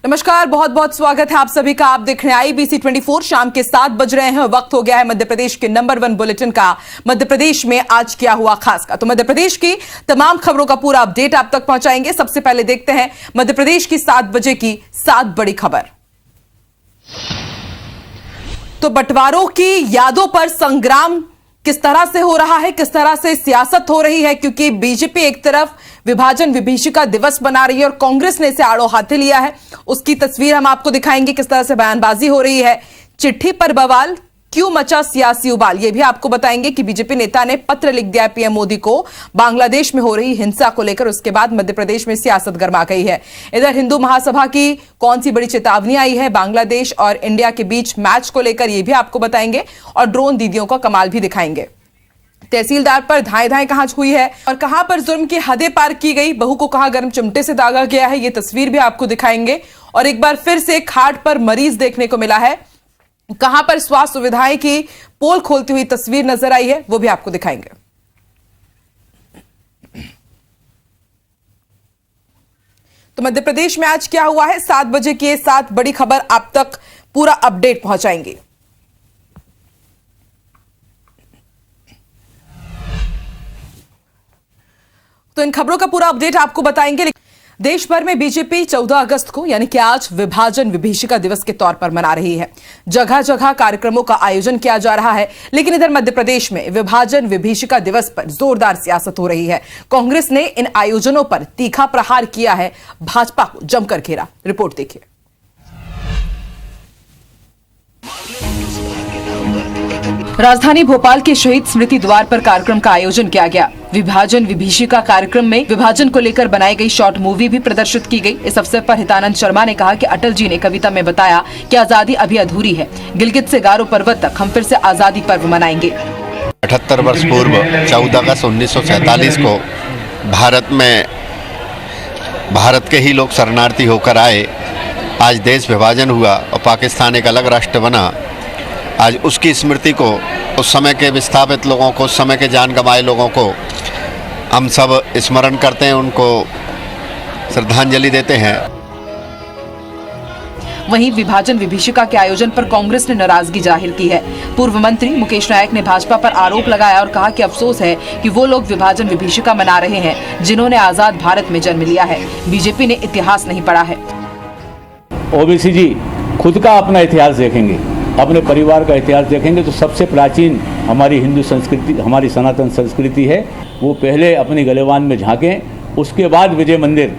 नमस्कार, बहुत बहुत स्वागत है आप सभी का। आप देख रहे हैं IBC 24। शाम के 7 बज रहे हैं। वक्त हो गया है मध्य प्रदेश के नंबर 1 बुलेटिन का। मध्य प्रदेश में आज क्या हुआ खास का, तो मध्य प्रदेश की तमाम खबरों का पूरा अपडेट आप तक पहुंचाएंगे। सबसे पहले देखते हैं मध्य प्रदेश की 7 बजे की 7 बड़ी खबर। तो बंटवारों की यादों पर संग्राम किस तरह से हो रहा है, किस तरह से सियासत हो रही है, क्योंकि बीजेपी एक तरफ विभाजन विभीषिका दिवस बना रही है और कांग्रेस ने इसे आड़ो हाथे लिया है। उसकी तस्वीर हम आपको दिखाएंगे, किस तरह से बयानबाजी हो रही है। चिट्ठी पर बवाल, क्यों मचा सियासी उबाल, यह भी आपको बताएंगे कि बीजेपी नेता ने पत्र लिख दिया पीएम मोदी को बांग्लादेश में हो रही हिंसा को लेकर। उसके बाद मध्य प्रदेश में सियासत गर्मा गई है। इधर हिंदू महासभा की कौन सी बड़ी चेतावनी आई है बांग्लादेश और इंडिया के बीच मैच को लेकर, यह भी आपको बताएंगे और ड्रोन दीदियों का कमाल भी दिखाएंगे। तहसीलदार पर धाए धाए कहां हुई है और कहां पर जुर्म की हदें पार की गई, बहू को कहां गर्म चिमटे से दागा गया है, यह तस्वीर भी आपको दिखाएंगे। और एक बार फिर से खाट पर मरीज देखने को मिला है, कहां पर स्वास्थ्य सुविधाएं की पोल खोलती हुई तस्वीर नजर आई है, वो भी आपको दिखाएंगे। तो मध्य प्रदेश में आज क्या हुआ है, 7 बजे की 7 बड़ी खबर आप तक पूरा अपडेट पहुंचाएंगे। तो इन खबरों का पूरा अपडेट आपको बताएंगे। देश भर में बीजेपी 14 अगस्त को यानी कि आज विभाजन विभीषिका दिवस के तौर पर मना रही है। जगह जगह कार्यक्रमों का आयोजन किया जा रहा है, लेकिन इधर मध्य प्रदेश में विभाजन विभीषिका दिवस पर जोरदार सियासत हो रही है। कांग्रेस ने इन आयोजनों पर तीखा प्रहार किया है, भाजपा को जमकर घेरा। रिपोर्ट देखिए। राजधानी भोपाल के शहीद स्मृति द्वार पर कार्यक्रम का आयोजन किया गया। विभाजन विभीषिका कार्यक्रम में विभाजन को लेकर बनाई गई शॉर्ट मूवी भी प्रदर्शित की गई। इस अवसर पर हितानंद शर्मा ने कहा कि अटल जी ने कविता में बताया कि आजादी अभी अधूरी है, गिलगित से गारो पर्वत तक हम फिर से आजादी पर्व मनाएंगे। 78 वर्ष पूर्व 14 अगस्त 1947 को भारत के ही लोग शरणार्थी होकर आए। आज देश विभाजन हुआ और पाकिस्तान एक अलग राष्ट्र बना। आज उसकी स्मृति को, उस समय के विस्थापित लोगों को, उस समय के जान गंवाए लोगों को हम सब स्मरण करते हैं, उनको श्रद्धांजलि देते हैं। वहीं विभाजन विभीषिका के आयोजन पर कांग्रेस ने नाराजगी जाहिर की है। पूर्व मंत्री मुकेश नायक ने भाजपा पर आरोप लगाया और कहा कि अफसोस है कि वो लोग विभाजन विभीषिका मना रहे हैं जिन्होंने आजाद भारत में जन्म लिया है। बीजेपी ने इतिहास नहीं पढ़ा है। ओबीसी जी खुद का अपना इतिहास देखेंगे, अपने परिवार का इतिहास देखेंगे तो सबसे प्राचीन हमारी हिंदू संस्कृति, हमारी सनातन संस्कृति है। वो पहले अपनी गलेवान में झांकें, उसके बाद विजय मंदिर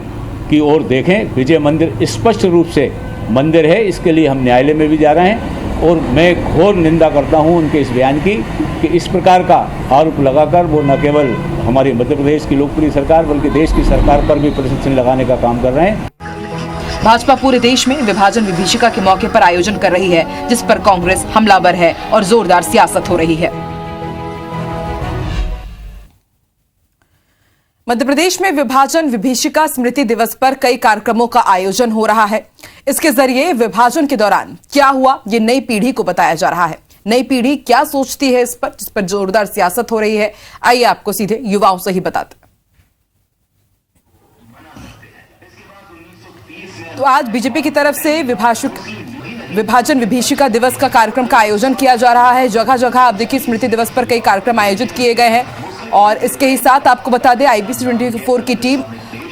की ओर देखें। विजय मंदिर स्पष्ट रूप से मंदिर है, इसके लिए हम न्यायालय में भी जा रहे हैं। और मैं घोर निंदा करता हूं उनके इस बयान की कि इस प्रकार का आरोप लगाकर वो न केवल हमारी मध्य प्रदेश की लोकप्रिय सरकार बल्कि देश की सरकार पर भी प्रश्न लगाने का काम कर रहे हैं। भाजपा पूरे देश में विभाजन विभीषिका के मौके पर आयोजन कर रही है, जिस पर कांग्रेस हमलावर है और जोरदार सियासत हो रही है। मध्य प्रदेश में विभाजन विभीषिका स्मृति दिवस पर कई कार्यक्रमों का आयोजन हो रहा है। इसके जरिए विभाजन के दौरान क्या हुआ, ये नई पीढ़ी को बताया जा रहा है। नई पीढ़ी क्या सोचती है इस पर, जिस पर जोरदार सियासत हो रही है। आइए आपको सीधे युवाओं से ही बताते हैं। तो आज बीजेपी की तरफ से विभाजन विभीषिका दिवस का कार्यक्रम का आयोजन किया जा रहा है। जगह जगह आप देखिए स्मृति दिवस पर कई कार्यक्रम आयोजित किए गए हैं। और इसके ही साथ आपको बता दें IBC 24 की टीम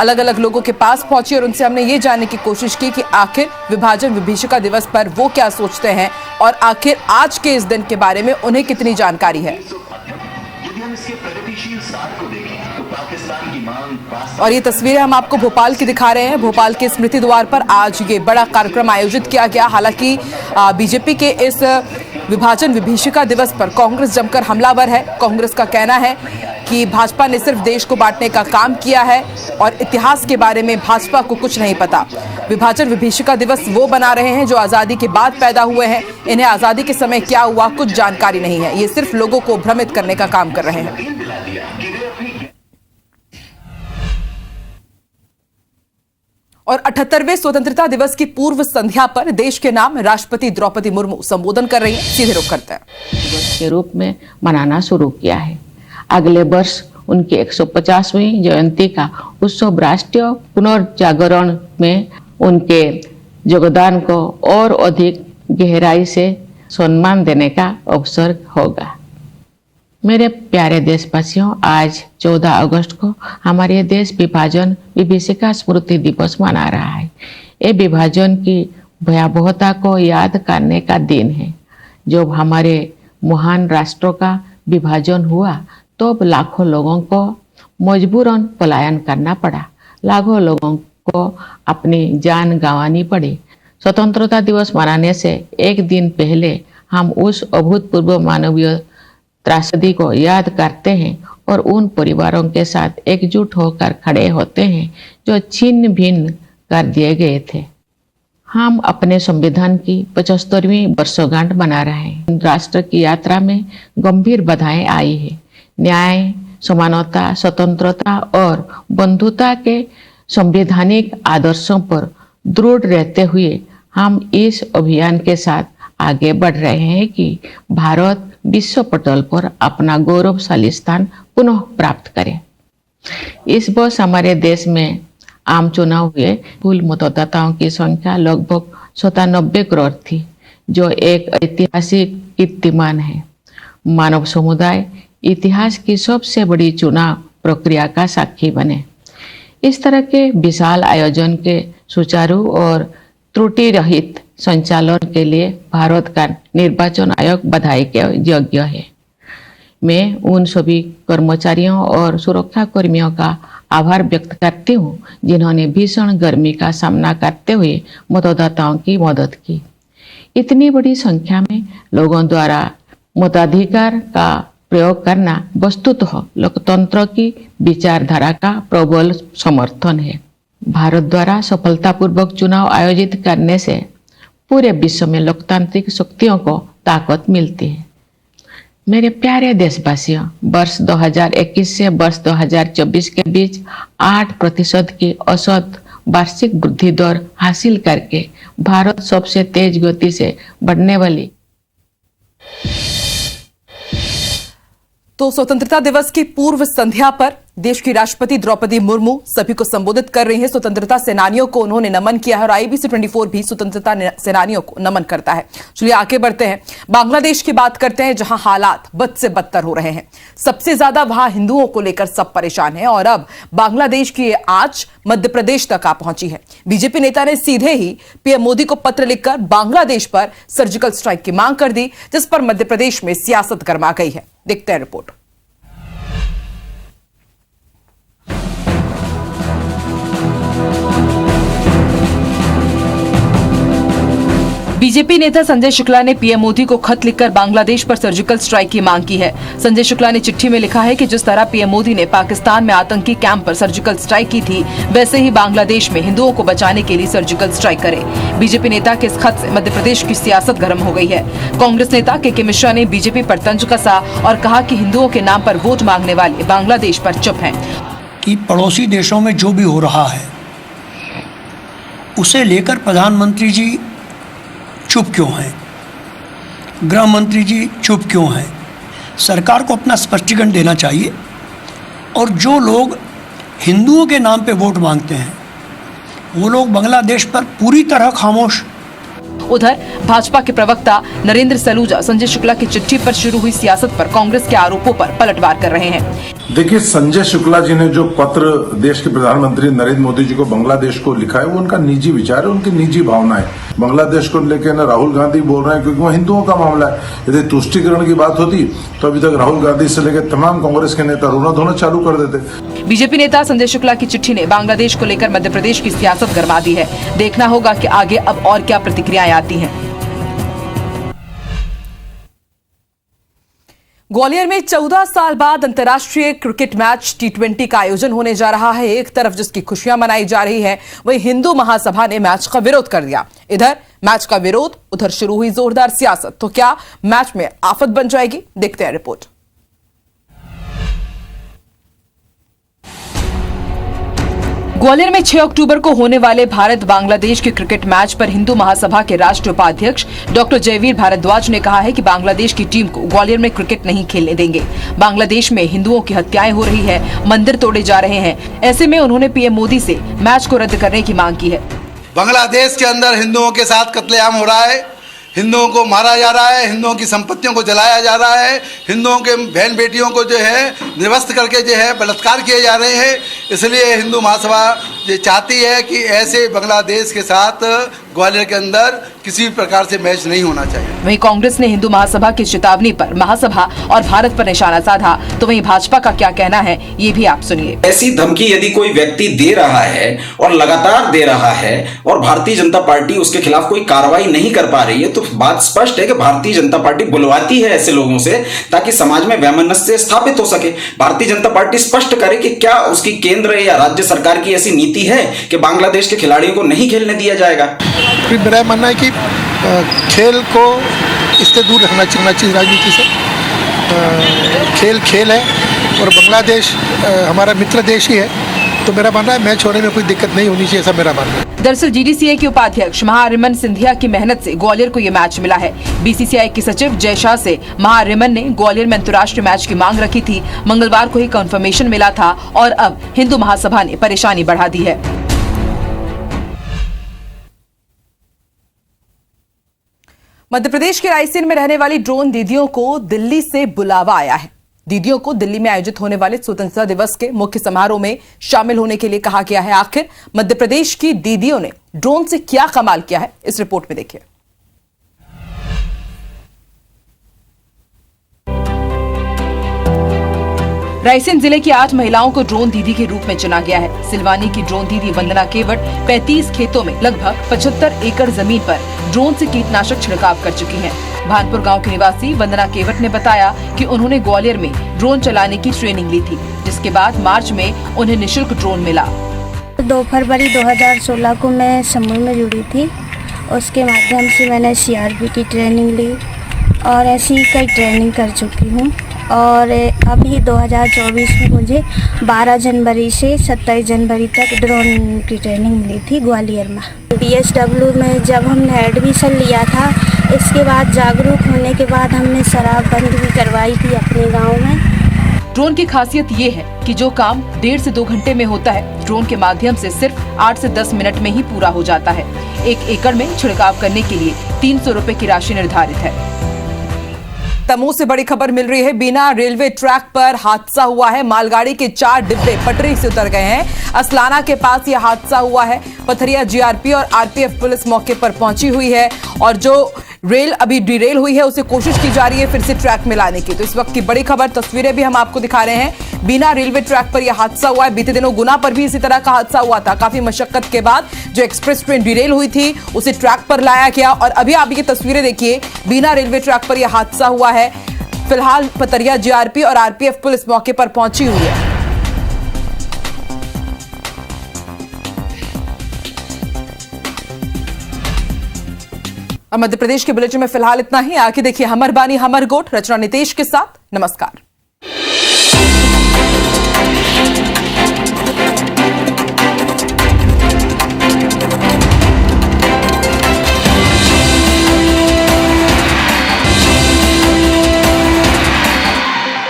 अलग अलग लोगों के पास पहुंची और उनसे हमने ये जानने की कोशिश की कि आखिर विभाजन विभीषिका दिवस पर वो क्या सोचते हैं और आखिर आज के इस दिन के बारे में उन्हें कितनी जानकारी है। और ये तस्वीरें हम आपको भोपाल की दिखा रहे हैं। भोपाल के स्मृति द्वार पर आज ये बड़ा कार्यक्रम आयोजित किया गया। हालांकि बीजेपी के इस विभाजन विभीषिका दिवस पर कांग्रेस जमकर हमलावर है। कांग्रेस का कहना है कि भाजपा ने सिर्फ देश को बांटने का काम किया है और इतिहास के बारे में भाजपा को कुछ नहीं पता। विभाजन विभीषिका दिवस वो बना रहे हैं जो आजादी के बाद पैदा हुए हैं। इन्हें आजादी के समय क्या हुआ कुछ जानकारी नहीं है। ये सिर्फ लोगों को भ्रमित करने का काम कर रहे हैं। और 78वें स्वतंत्रता दिवस की पूर्व संध्या पर देश के नाम राष्ट्रपति द्रौपदी मुर्मू संबोधन कर रही हैं। सीधे रुख करते हैं। दिवस के रूप में मनाना शुरू किया है। अगले वर्ष उनकी 150वीं जयंती का उत्सव राष्ट्रीय पुनर्जागरण में उनके योगदान को और अधिक गहराई से सम्मान देने का अवसर होगा। मेरे प्यारे देशवासियों, आज 14 अगस्त को हमारे देश विभाजन विभीषिका स्मृति दिवस मना रहा है। ये विभाजन की भयावहता को याद करने का दिन है। जब हमारे महान राष्ट्रों का विभाजन हुआ तो लाखों लोगों को मजबूरन पलायन करना पड़ा, लाखों लोगों को अपनी जान गंवानी पड़ी। स्वतंत्रता दिवस मनाने से एक दिन पहले हम उस अभूतपूर्व मानवीय त्रासदी को याद करते हैं और उन परिवारों के साथ एकजुट होकर खड़े होते हैं जो छिन्न भिन्न कर दिए गए थे। हम अपने संविधान की 75वीं वर्षगांठ मना रहे हैं। राष्ट्र की यात्रा में गंभीर बाधाएं आई है। न्याय, समानता, स्वतंत्रता और बंधुता के संवैधानिक आदर्शों पर दृढ़ रहते हुए हम इस अभियान के साथ आगे बढ़ रहे हैं कि भारत विश्व पटल पर अपना गौरवशाली स्थान पुनः प्राप्त करे। इस वर्ष हमारे देश में आम चुनाव हुए। कुल मतदाताओं की संख्या लगभग 97 करोड़ थी, जो एक ऐतिहासिक कीर्तिमान है। मानव समुदाय इतिहास की सबसे बड़ी चुनाव प्रक्रिया का साक्षी बने। इस तरह के विशाल आयोजन के सुचारू और त्रुटि रहित संचालन के लिए भारत का निर्वाचन आयोग बधाई के योग्य है। मैं उन सभी कर्मचारियों और सुरक्षा कर्मियों का आभार व्यक्त करती हूँ जिन्होंने भीषण गर्मी का सामना करते हुए मतदाताओं की मदद की। इतनी बड़ी संख्या में लोगों द्वारा मताधिकार का प्रयोग करना वस्तुतः लोकतंत्र की विचारधारा का प्रबल समर्थन है। भारत द्वारा सफलतापूर्वक चुनाव आयोजित करने से पूरे विश्व में लोकतांत्रिक शक्तियों को ताकत मिलती है। मेरे प्यारे देशवासियों, वर्ष 2021 से वर्ष 2024 के बीच 8% की औसत वार्षिक वृद्धि दर हासिल करके भारत सबसे तेज गति से बढ़ने वाली। तो स्वतंत्रता दिवस की पूर्व संध्या पर देश की राष्ट्रपति द्रौपदी मुर्मू सभी को संबोधित कर रही हैं। स्वतंत्रता सेनानियों को उन्होंने नमन किया है और IBC 24 भी स्वतंत्रता सेनानियों को नमन करता है। चलिए आगे बढ़ते हैं, बांग्लादेश की बात करते हैं, जहां हालात बद से बदतर हो रहे हैं। सबसे ज्यादा वहां हिंदुओं को लेकर सब परेशान हैं और अब बांग्लादेश की आंच मध्य प्रदेश तक आ पहुंची है। बीजेपी नेता ने सीधे ही PM मोदी को पत्र लिखकर बांग्लादेश पर सर्जिकल स्ट्राइक की मांग कर दी, जिस पर मध्य प्रदेश में सियासत गर्मा गई है। देखते हैं रिपोर्ट। बीजेपी नेता संजय शुक्ला ने PM मोदी को खत लिखकर बांग्लादेश पर सर्जिकल स्ट्राइक की मांग की है। संजय शुक्ला ने चिट्ठी में लिखा है कि जिस तरह PM मोदी ने पाकिस्तान में आतंकी कैंप पर सर्जिकल स्ट्राइक की थी, वैसे ही बांग्लादेश में हिंदुओं को बचाने के लिए सर्जिकल स्ट्राइक करे। बीजेपी नेता के इस खत से मध्य प्रदेश की सियासत गर्म हो गई है। कांग्रेस नेता KK मिश्रा ने बीजेपी पर तंज कसा और कहा कि हिंदुओं के नाम पर वोट मांगने वाले बांग्लादेश पर चुप हैं। कि पड़ोसी देशों में जो भी हो रहा है उसे लेकर प्रधानमंत्री जी चुप क्यों हैं, गृह मंत्री जी चुप क्यों हैं। सरकार को अपना स्पष्टीकरण देना चाहिए और जो लोग हिंदुओं के नाम पे वोट मांगते हैं वो लोग बांग्लादेश पर पूरी तरह खामोश। उधर भाजपा के प्रवक्ता नरेंद्र सलूजा संजय शुक्ला की चिट्ठी पर शुरू हुई सियासत पर कांग्रेस के आरोपों पर पलटवार कर रहे हैं। देखिए, संजय शुक्ला जी ने जो पत्र देश के प्रधानमंत्री नरेंद्र मोदी जी को बांग्लादेश को लिखा है वो उनका निजी विचार है, उनकी निजी भावना है। बांग्लादेश को लेकर न राहुल गांधी बोल रहे हैं क्योंकि वो हिंदुओं का मामला है। यदि तुष्टीकरण की बात होती तो अभी तक राहुल गांधी से लेकर तमाम कांग्रेस के नेता रोना धोना चालू कर देते। बीजेपी नेता संजय शुक्ला की चिट्ठी ने बांग्लादेश को लेकर मध्य प्रदेश की सियासत गर्मा दी है। देखना होगा कि आगे अब और क्या प्रतिक्रियाएं आती हैं। ग्वालियर में 14 साल बाद अंतर्राष्ट्रीय क्रिकेट मैच T20 का आयोजन होने जा रहा है। एक तरफ जिसकी खुशियां मनाई जा रही है, वहीं हिंदू महासभा ने मैच का विरोध कर दिया। इधर मैच का विरोध, उधर शुरू हुई जोरदार सियासत। तो क्या मैच में आफत बन जाएगी? देखते हैं रिपोर्ट। ग्वालियर में 6 अक्टूबर को होने वाले भारत बांग्लादेश के क्रिकेट मैच पर हिंदू महासभा के राष्ट्रीय उपाध्यक्ष डॉक्टर जयवीर भारद्वाज ने कहा है कि बांग्लादेश की टीम को ग्वालियर में क्रिकेट नहीं खेलने देंगे। बांग्लादेश में हिंदुओं की हत्याएं हो रही है, मंदिर तोड़े जा रहे हैं। ऐसे में उन्होंने PM मोदी से मैच को रद्द करने की मांग की है। बांग्लादेश के अंदर हिंदुओं के साथ कत्लेआम हो रहा है, हिंदुओं को मारा जा रहा है, हिंदुओं की संपत्तियों को जलाया जा रहा है, हिंदुओं के बहन बेटियों को जो है निवस्त करके जो है बलात्कार किए जा रहे हैं। इसलिए हिंदू महासभा ये चाहती है कि ऐसे बांग्लादेश के साथ ग्वालियर के अंदर किसी भी प्रकार से मैच नहीं होना चाहिए। वहीं कांग्रेस ने हिंदू महासभा की चेतावनी पर महासभा और भारत पर निशाना साधा, तो वहीं भाजपा का क्या कहना है ये भी आप सुनिए। ऐसी धमकी यदि कोई व्यक्ति दे रहा है और लगातार दे रहा है और भारतीय जनता पार्टी उसके खिलाफ कोई कार्रवाई नहीं कर पा रही है, तो बात स्पष्ट है कि भारतीय जनता पार्टी बुलवाती है ऐसे लोगों से ताकि समाज में वैमनस्य स्थापित हो सके। भारतीय जनता पार्टी स्पष्ट करे कि क्या उसकी केंद्र या राज्य सरकार की ऐसी नीति है कि बांग्लादेश के खिलाड़ियों को नहीं खेलने दिया जाएगा। फिर मेरा मानना है कि खेल को इससे दूर रखना चाहिए राजनीति से। खेल खेल है और बांग्लादेश हमारा मित्र देश ही है, तो मेरा मानना है मैच होने में कोई दिक्कत नहीं होनी चाहिए, ऐसा मेरा मानना है। दरअसल जीडीसीए के उपाध्यक्ष महारिमन सिंधिया की मेहनत से ग्वालियर को ये मैच मिला है। बीसीसीआई के सचिव जय शाह से महारिमन ने ग्वालियर में अंतर्राष्ट्रीय मैच की मांग रखी थी। मंगलवार को ही कंफर्मेशन मिला था और अब हिंदू महासभा ने परेशानी बढ़ा दी है। मध्य प्रदेश के रायसेन में रहने वाली ड्रोन दीदियों को दिल्ली से बुलावा आया है। दीदियों को दिल्ली में आयोजित होने वाले स्वतंत्रता दिवस के मुख्य समारोह में शामिल होने के लिए कहा गया है। आखिर मध्य प्रदेश की दीदियों ने ड्रोन से क्या कमाल किया है, इस रिपोर्ट में देखिए। रायसेन जिले की 8 महिलाओं को ड्रोन दीदी के रूप में चुना गया है। सिलवानी की ड्रोन दीदी वंदना केवट 35 खेतों में लगभग 75 एकड़ जमीन पर ड्रोन से कीटनाशक छिड़काव कर चुकी हैं। भानपुर गांव की निवासी वंदना केवट ने बताया कि उन्होंने ग्वालियर में ड्रोन चलाने की ट्रेनिंग ली थी, जिसके बाद मार्च में उन्हें निःशुल्क ड्रोन मिला। 2 फरवरी 2016 को मैं समूह में जुड़ी थी। उसके माध्यम से मैंने सीआरपी की ट्रेनिंग ली और ऐसी कई ट्रेनिंग कर चुकी हूँ। और अभी 2024 में मुझे 12 जनवरी से 27 जनवरी तक ड्रोन की ट्रेनिंग मिली थी ग्वालियर में। BSW में जब हमने एडमिशन लिया था, इसके बाद जागरूक होने के बाद हमने शराबबंदी भी करवाई थी अपने गांव में। ड्रोन की खासियत ये है कि जो काम 1.5 से 2 घंटे में होता है, ड्रोन के माध्यम से सिर्फ 8 से 10 मिनट में ही पूरा हो जाता है। 1 एकड़ में छिड़काव करने के लिए 300 रुपए की राशि निर्धारित है। तमोह से बड़ी खबर मिल रही है। बीना रेलवे ट्रैक पर हादसा हुआ है। मालगाड़ी के 4 डिब्बे पटरी से उतर गए हैं। असलाना के पास यह हादसा हुआ है। पथरिया जीआरपी और आरपीएफ पुलिस मौके पर पहुंची हुई है और जो रेल अभी डिरेल हुई है उसे कोशिश की जा रही है फिर से ट्रैक में लाने की। तो इस वक्त की बड़ी खबर, तस्वीरें भी हम आपको दिखा रहे हैं। बीना रेलवे ट्रैक पर यह हादसा हुआ है। बीते दिनों गुना पर भी इसी तरह का हादसा हुआ था। काफी मशक्कत के बाद जो एक्सप्रेस ट्रेन डिरेल हुई थी उसे ट्रैक पर लाया गया और अभी आप ये तस्वीरें देखिए, बीना रेलवे ट्रैक पर यह हादसा हुआ है। फिलहाल पथरिया जीआरपी और आरपीएफ पुलिस मौके पर पहुंची हुई है। और मध्य प्रदेश के बुलेटिन में फिलहाल इतना ही। आगे देखिए हमर बानी हमर गोठ, रचना नितेश के साथ। नमस्कार।